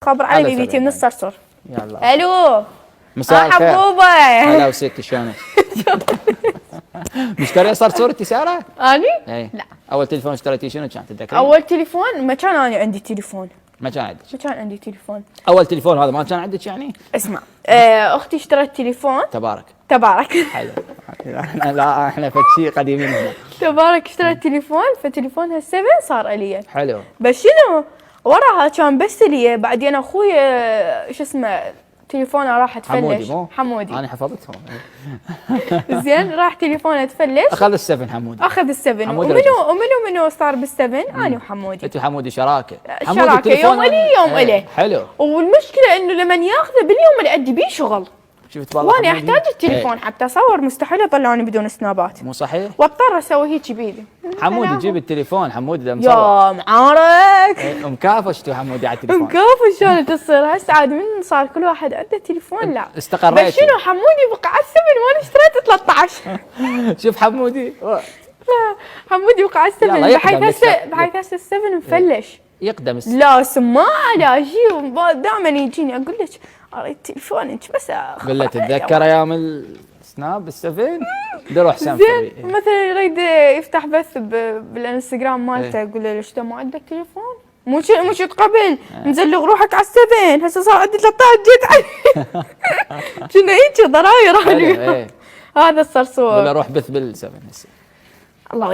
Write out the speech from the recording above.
خبر علي بيبيتي من الصرصور. يلا الو مساء الخير. حبوبه هلا وسهلا شلونك؟ مشتريه صرصور انت ساره؟ اني؟ اي لا. اول تليفون اشتريتيه شنو كان تتذكرين؟ اول تليفون ما كان انا عندي تليفون. ما كان عندك؟ ما كان عندي تليفون. اول تليفون هذا ما كان عندك يعني؟ اسمع اختي اشترت تليفون. تبارك. حلو. لا احنا فد شيء قديمين هنا. تبارك اشترت تليفون، فتليفونها 7 صار الي. حلو. بس شنو وراها كان بس لي، بعدين اخوي شو اسمه تليفونه راح تفلش. حمودي مو؟ حمودي. انا حفظتهم. زين راح تليفونه تفلش. اخذ السفن حمودي. اخذ السفن. ومنو صار بالسفن؟ انا وحمودي. انت وحمودي شراكه. شراكه يوم الي يوم الي. حلو. والمشكله انه لما ياخذه باليوم اللي عندي بيه شغل. شفت والله وانا احتاج التليفون حتى اصور، مستحيل اطلعني بدون سنابات. مو صحيح؟ واضطر اسوي هيك بيدي. حمودي جيب التليفون، حمودي ده مصور. يا معارك. مكافشتوا حمودي على التليفون. مكافش شلون تصير هسه عاد من صار كل واحد عنده تليفون. لا استقريتوا. بس شنو حمودي بقى على 7 وانا اشتريت 13. شوف حمودي. حمودي بقى على 7 بحيث هسه 7 مفلش. يقدم لا سماعه لا شيء، دائما يجيني اقول لك اريد تليفونك بس قل له تتذكر ايام السناب السفن؟ بروح زين سنفر. مثلا يريد يفتح بث بالانستغرام مالته، اقول له ليش ما عندك تليفون؟ مو شفت قبل مزلق روحك على 7 هسه صار عندي 13 جيت علي. كنا هيك ضراير. هذا الصرصور. ولا روح بث بال7 هسه. الله